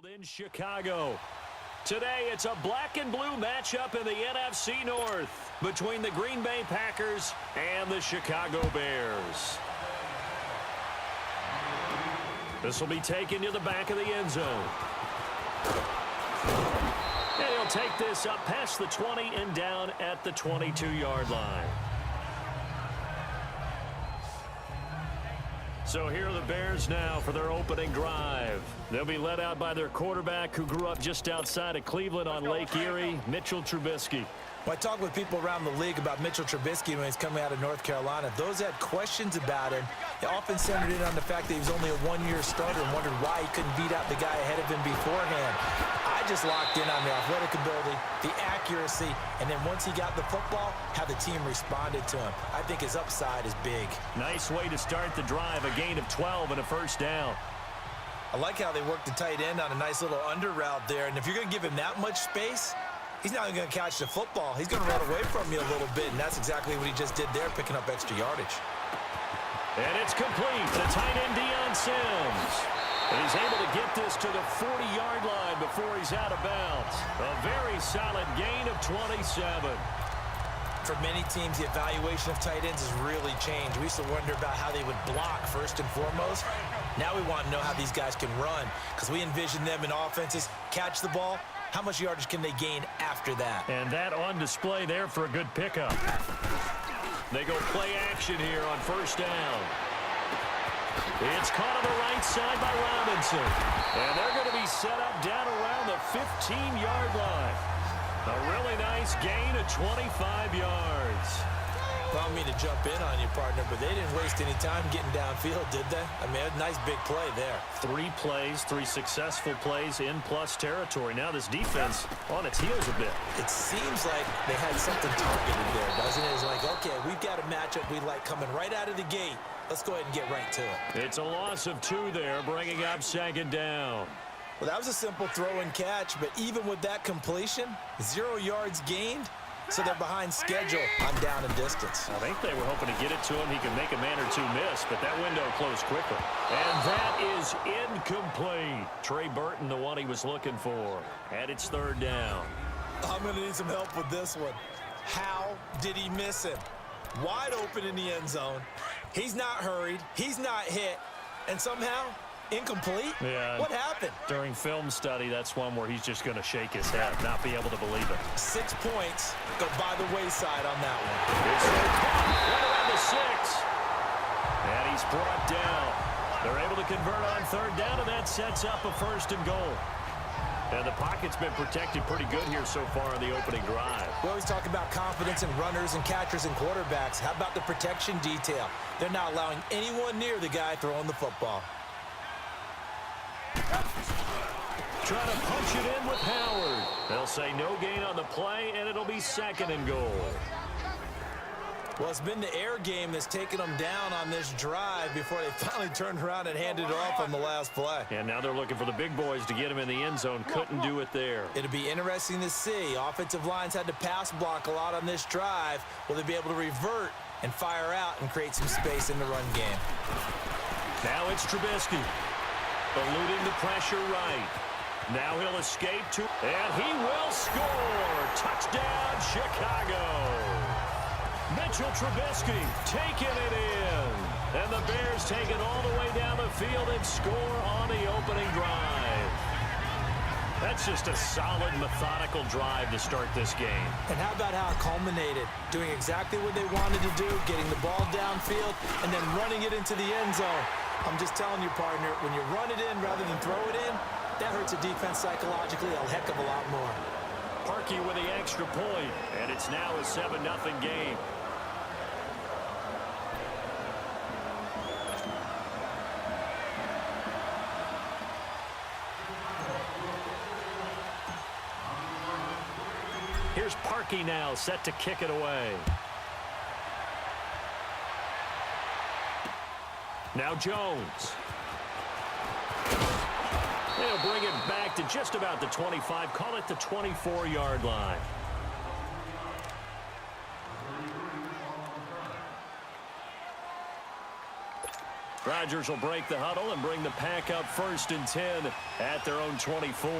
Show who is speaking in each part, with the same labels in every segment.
Speaker 1: In Chicago. Today, it's a black and blue matchup in the NFC North between the Green Bay Packers and the Chicago Bears. This will be taken to the back of the end zone. And he'll take this up past the 20 and down at the 22-yard line. So here are the Bears now for their opening drive. They'll be led out by their quarterback who grew up just outside of Cleveland on Lake Erie, Mitchell Trubisky.
Speaker 2: When I talk with people around the league about Mitchell Trubisky when he's coming out of North Carolina, those that had questions about him, they often centered in on the fact that he was only a one-year starter and wondered why he couldn't beat out the guy ahead of him beforehand. I just locked in on the athletic ability, the accuracy, and then once he got the football, how the team responded to him. I think his upside is big. Nice way to start the drive, a gain of 12 and a first down. I like how they worked the tight end on a nice little under route there, and if you're going to give him that much space, he's not going to catch the football. He's going to run away from you a little bit, and that's exactly what he just did there, picking up extra yardage.
Speaker 1: And it's complete to tight end Deion Sims. And he's able to get this to the 40-yard line before he's out of bounds. A very solid gain of 27.
Speaker 2: For many teams, the evaluation of tight ends has really changed. We used to wonder about how they would block first and foremost. Now we want to know how these guys can run because we envision them in offenses, catch the ball. How much yardage can they gain after that?
Speaker 1: And that on display there for a good pickup. They go play action here on first down. It's caught on the right side by Robinson. And they're going to be set up down around the 15-yard line. A really nice gain of 25 yards.
Speaker 2: I don't mean to jump in on you, partner, but they didn't waste any time getting downfield, did they? I mean, a nice big play there.
Speaker 1: 3 plays, 3 successful plays in plus territory. Now this defense on its heels a bit.
Speaker 2: It seems like they had something targeted there, doesn't it? It's like, okay, we've got a matchup we like coming right out of the gate. Let's go ahead and get right to it.
Speaker 1: It's a loss of 2 there, bringing up second down.
Speaker 2: Well, that was a simple throw and catch, but even with that completion, 0 yards gained. So they're behind schedule on down and distance.
Speaker 1: I think they were hoping to get it to him. He could make a man or 2 miss, but that window closed quickly. And that is incomplete. Trey Burton, the one he was looking for. And it's third down.
Speaker 2: I'm going to need some help with this one. How did he miss him? Wide open in the end zone. He's not hurried. He's not hit. And somehow, incomplete?
Speaker 1: Yeah.
Speaker 2: What happened?
Speaker 1: During film study, that's one where he's just going to shake his head, not be able to believe it.
Speaker 2: 6 points go by the wayside on that one.
Speaker 1: It's right around the 6. And he's brought down. They're able to convert on third down, and that sets up a first and goal. And the pocket's been protected pretty good here so far in the opening drive.
Speaker 2: We always talk about confidence in runners and catchers and quarterbacks. How about the protection detail? They're not allowing anyone near the guy throwing the football.
Speaker 1: Trying to punch it in with Howard. They'll say no gain on the play, and it'll be second and goal.
Speaker 2: Well, it's been the air game that's taken them down on this drive before they finally turned around and handed it off on the last play.
Speaker 1: And now they're looking for the big boys to get him in the end zone. Couldn't do it there.
Speaker 2: It'll be interesting to see. Offensive lines had to pass block a lot on this drive. Will they be able to revert and fire out and create some space in the run game?
Speaker 1: Now it's Trubisky. Eluding the pressure right. Now he'll escape to, and he will score. Touchdown, Chicago. Mitchell Trubisky taking it in. And the Bears take it all the way down the field and score on the opening drive. That's just a solid, methodical drive to start this game.
Speaker 2: And how about how it culminated? Doing exactly what they wanted to do, getting the ball downfield, and then running it into the end zone. I'm just telling you, partner, when you run it in rather than throw it in, that hurts a defense psychologically a heck of a lot more.
Speaker 1: Parkey with the extra point, and it's now a 7-0 game. Here's Parkey now, set to kick it away. Now Jones. They'll bring it back to just about the 25, call it the 24-yard line. Rodgers will break the huddle and bring the pack up 1st and 10 at their own 24.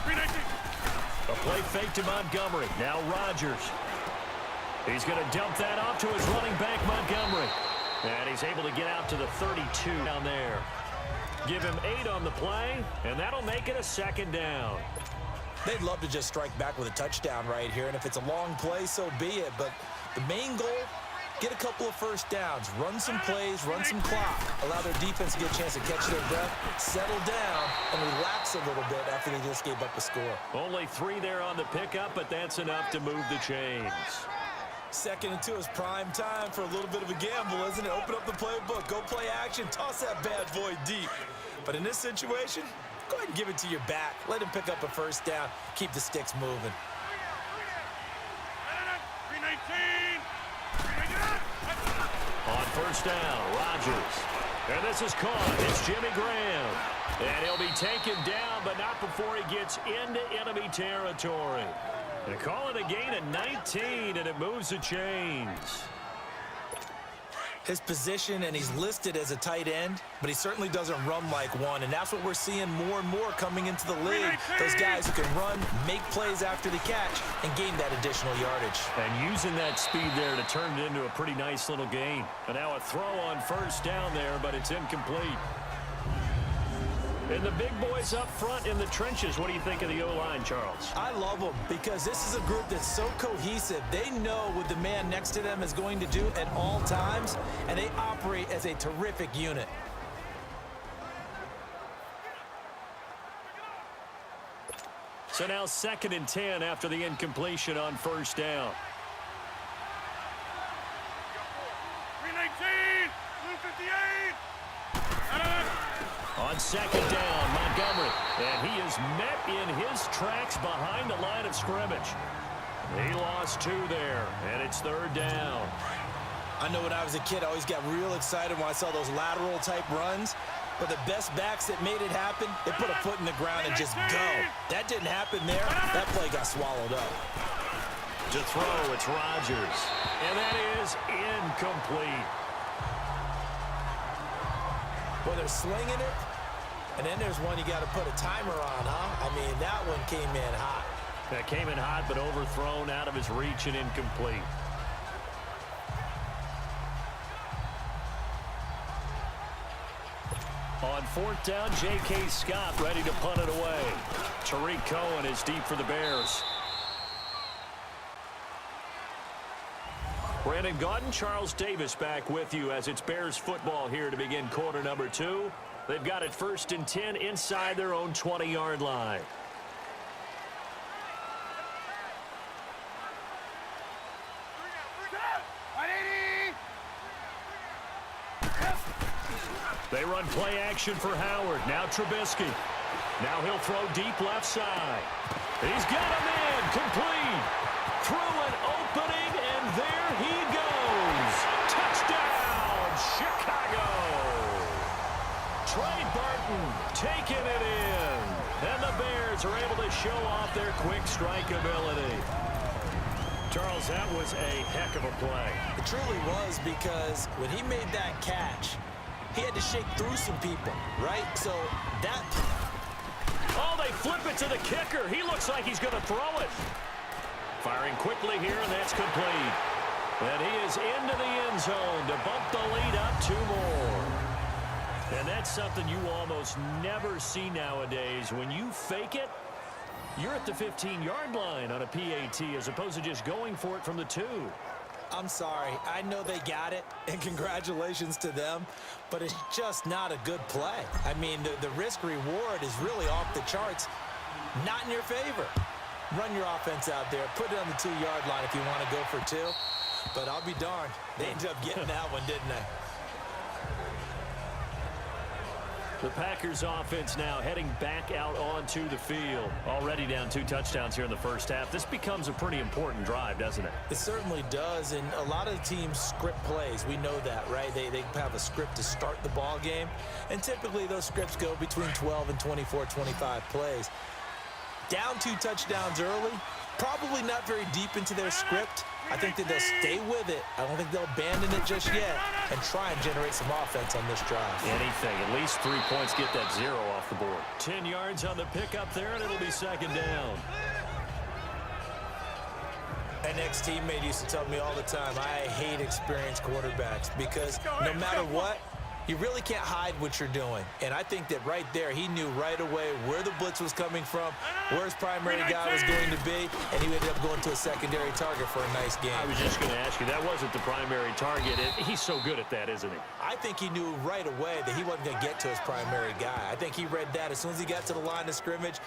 Speaker 3: 319.
Speaker 1: A play fake to Montgomery. Now Rodgers. He's going to dump that off to his running back, Montgomery. And he's able to get out to the 32 down there. Give him 8 on the play, and that'll make it a 2nd down.
Speaker 2: They'd love to just strike back with a touchdown right here, and if it's a long play, so be it. But the main goal, get a couple of first downs, run some plays, run some clock, allow their defense to get a chance to catch their breath, settle down, and relax a little bit after they just gave up a score.
Speaker 1: Only 3 there on the pickup, but that's enough to move the chains.
Speaker 2: 2nd and 2 is prime time for a little bit of a gamble, isn't it? Open up the playbook, go play action, toss that bad boy deep. But in this situation, go ahead and give it to your back. Let him pick up a first down. Keep the sticks moving.
Speaker 3: 319.
Speaker 1: On 1st down, Rodgers. And this is caught. It's Jimmy Graham. And he'll be taken down, but not before he gets into enemy territory. They call it a gain of 19, and it moves the chains.
Speaker 2: His position, and he's listed as a tight end, but he certainly doesn't run like one, and that's what we're seeing more and more coming into the league. Those guys who can run, make plays after the catch, and gain that additional yardage.
Speaker 1: And using that speed there to turn it into a pretty nice little gain. And now a throw on 1st down there, but it's incomplete. And the big boys up front in the trenches, what do you think of the O-line, Charles?
Speaker 2: I love them because this is a group that's so cohesive. They know what the man next to them is going to do at all times, and they operate as a terrific unit.
Speaker 1: So now 2nd and 10 after the incompletion on 1st down.
Speaker 3: 319. 158.
Speaker 1: On 2nd down, Montgomery. And he is met in his tracks behind the line of scrimmage. He lost 2 there, and it's 3rd down.
Speaker 2: I know when I was a kid, I always got real excited when I saw those lateral-type runs. But the best backs that made it happen, they put a foot in the ground and just go. That didn't happen there. That play got swallowed up.
Speaker 1: To throw, it's Rodgers. And that is incomplete.
Speaker 2: Well, they're slinging it, and then there's one you got to put a timer on, huh? I mean, that one came in hot.
Speaker 1: That came in hot, but overthrown out of his reach and incomplete. On 4th down, J.K. Scott ready to punt it away. Tariq Cohen is deep for the Bears. Brandon Gaudin, Charles Davis back with you as it's Bears football here to begin quarter number 2. They've got it 1st and 10 inside their own 20-yard line. They run play action for Howard. Now Trubisky. Now he'll throw deep left side. He's got him in. Complete. Through an opening, and there he goes. Touchdown, Chicago. Trey Burton taking it in. And the Bears are able to show off their quick strike ability. Charles, that was a heck of a play.
Speaker 2: It truly was, because when he made that catch, he had to shake through some people, right? So that...
Speaker 1: Oh, they flip it to the kicker. He looks like he's going to throw it. Firing quickly here, and that's complete. And he is into the end zone to bump the lead up 2 more. And that's something you almost never see nowadays. When you fake it, you're at the 15-yard line on a PAT as opposed to just going for it from the 2.
Speaker 2: I'm sorry. I know they got it, and congratulations to them, but it's just not a good play. I mean, the risk-reward is really off the charts, not in your favor. Run your offense out there. Put it on the 2-yard line if you want to go for 2. But I'll be darned. They ended up getting that one, didn't they?
Speaker 1: The Packers offense now heading back out onto the field. Already down 2 touchdowns here in the first half. This becomes a pretty important drive, doesn't it?
Speaker 2: It certainly does, and a lot of teams script plays. We know that, right? They have a script to start the ball game, and typically those scripts go between 12 and 24, 25 plays. Down 2 touchdowns early, Probably not very deep into their script. I think that they'll stay with it. I don't think they'll abandon it just yet and try and generate some offense on this drive.
Speaker 1: Anything. At least 3 points, get that 0 off the board. 10 yards on the pickup there, and it'll be second down.
Speaker 2: An ex-teammate used to tell me all the time, I hate experienced quarterbacks because no matter what, you really can't hide what you're doing. And I think that right there, he knew right away where the blitz was coming from, where his primary guy was going to be, and he ended up going to a secondary target for a nice game.
Speaker 1: I was just going to ask you, that wasn't the primary target. He's so good at that, isn't he?
Speaker 2: I think he knew right away that he wasn't going to get to his primary guy. I think he read that as soon as he got to the line of scrimmage,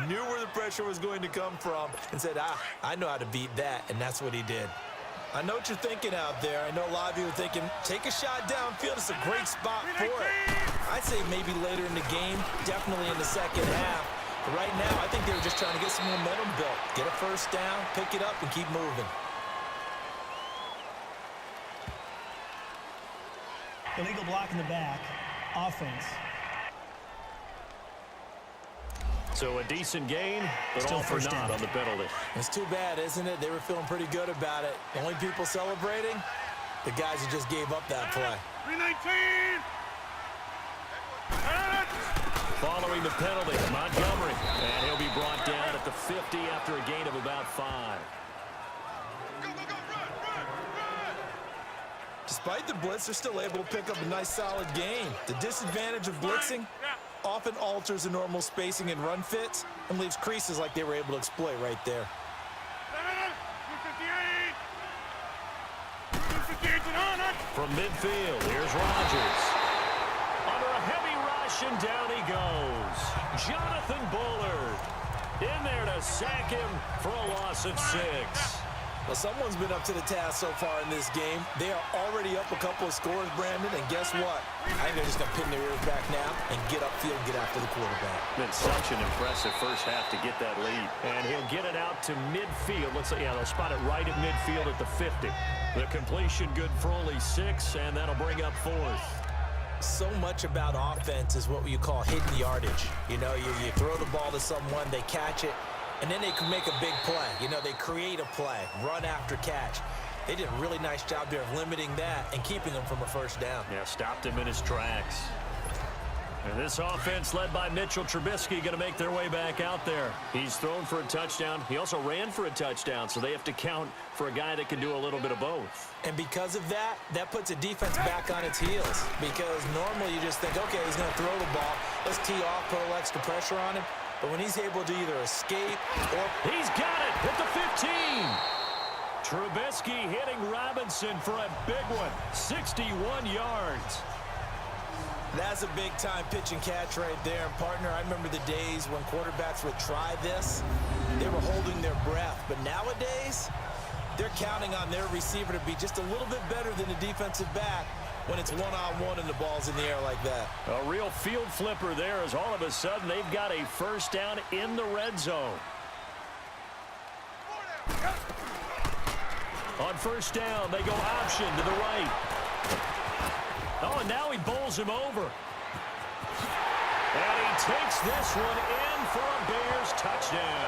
Speaker 2: knew where the pressure was going to come from, and said, I know how to beat that, and that's what he did. I know what you're thinking out there. I know a lot of you are thinking, take a shot downfield. It's a great spot for it. I'd say maybe later in the game, definitely in the second half. But right now, I think they were just trying to get some momentum built. Get a first down, pick it up, and keep moving.
Speaker 4: Illegal block in the back. Offense.
Speaker 1: So a decent gain, but
Speaker 4: Still
Speaker 1: all for
Speaker 4: first
Speaker 1: naught
Speaker 4: down
Speaker 1: on the penalty.
Speaker 2: It's too bad, isn't it? They were feeling pretty good about it. The only people celebrating, the guys who just gave up that play.
Speaker 3: 319.
Speaker 1: Following the penalty, Montgomery. And he'll be brought down at the 50 after a gain of about 5.
Speaker 2: Despite the blitz, they're still able to pick up a nice, solid gain. The disadvantage of blitzing often alters the normal spacing and run fits and leaves creases like they were able to exploit right there.
Speaker 3: 258 and on it.
Speaker 1: From midfield, here's Rodgers. Under a heavy rush, and down he goes. Jonathan Bullard in there to sack him for a loss of 6.
Speaker 2: Well, someone's been up to the task so far in this game. They are already up a couple of scores, Brandon, and guess what? I think they're just going to pin their ears back now and get upfield and get after the quarterback.
Speaker 1: Been such an impressive first half to get that lead. And he'll get it out to midfield. Let's say, yeah, they'll spot it right at midfield at the 50. The completion good for only 6, and that'll bring up 4th.
Speaker 2: So much about offense is what you call hidden yardage. You know, you throw the ball to someone, they catch it, and then they can make a big play. You know, they create a play, run after catch. They did a really nice job there of limiting that and keeping him from a first down.
Speaker 1: Yeah, stopped him in his tracks. And this offense led by Mitchell Trubisky going to make their way back out there. He's thrown for a touchdown. He also ran for a touchdown, so they have to count for a guy that can do a little bit of both.
Speaker 2: And because of that, that puts a defense back on its heels. Because normally you just think, okay, he's going to throw the ball. Let's tee off, put a little extra pressure on him. But when he's able to either escape or...
Speaker 1: He's got it at the 15. Trubisky hitting Robinson for a big one. 61 yards.
Speaker 2: That's a big-time pitch and catch right there. And, partner, I remember the days when quarterbacks would try this. They were holding their breath. But nowadays, they're counting on their receiver to be just a little bit better than the defensive back when it's one-on-one and the ball's in the air like that.
Speaker 1: A real field flipper there as all of a sudden they've got a first down in the red zone. On first down, they go option to the right. Oh, and now he bowls him over. And he takes this one in for a Bears touchdown.